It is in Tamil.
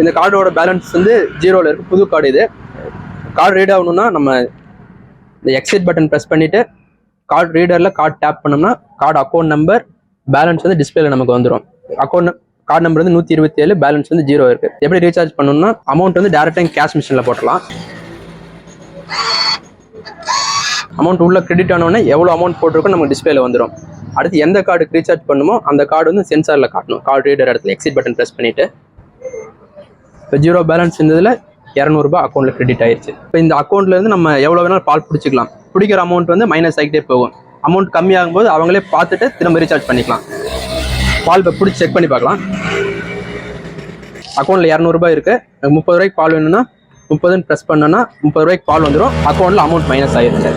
இந்த கார்டோட பேலன்ஸ் வந்து 0ல இருக்கு. புது கார்டு இது. கார்டு ரீட் ஆகணும்னா நம்ம இந்த எக்ஸிட் பட்டன் ப்ரெஸ் பண்ணிட்டு கார்டு ரீடர்ல கார்டு டேப் பண்ணோம்னா கார்டு அக்கௌண்ட் நம்பர் பேலன்ஸ் வந்து டிஸ்பிளேல நமக்கு வந்துடும். கார்டு நம்பர் வந்து 127, பேலன்ஸ் வந்து 0 இருக்கு. எப்படி ரீசார்ஜ் பண்ணணும்னா அமௌண்ட் வந்து டேரக்டா கேஷ் மிஷின்ல போட்டலாம். அமௌண்ட் உள்ள கிரெடிட் ஆனோடனே எவ்வளோ அமௌண்ட் போட்டிருக்கோ நமக்கு டிஸ்பிளேல வந்துடும். அடுத்து எந்த கார்டுக்கு ரீசார்ஜ் பண்ணுமோ அந்த கார்டு வந்து சென்சார்ல காட்டணும். கார்டு ரீடர் இடத்துல எக்ஸிட் பட்டன் ப்ரெஸ் பண்ணிட்டு இப்போ 0 பேலன்ஸ் இருந்ததுல 200 ரூபாய் அக்கௌண்ட்ல கிரெடிட் ஆயிடுச்சு. இப்போ இந்த அக்கௌண்ட்ல இருந்து நம்ம எவ்வளோ வேணாலும் பால் பிடிச்சிக்கலாம். பிடிக்கிற அமௌண்ட் வந்து மைனஸ் ஆகிட்டே போகும். அமௌண்ட் கம்மியாகும் போது அவங்களே பார்த்துட்டு திரும்ப ரீசார்ஜ் பண்ணிக்கலாம். பால் இப்போ பிடிச்சி செக் பண்ணி பார்க்கலாம். அக்கௌண்ட்ல 200 ரூபாய் இருக்கு. 30 ரூபாய்க்கு பால் வேணும்னா 30ன்னு ப்ரெஸ் பண்ணோன்னா 30 ரூபாய்க்கு பால் வந்துடும். அக்கௌண்ட்ல அமௌண்ட் மைனஸ் ஆயிடுச்சு.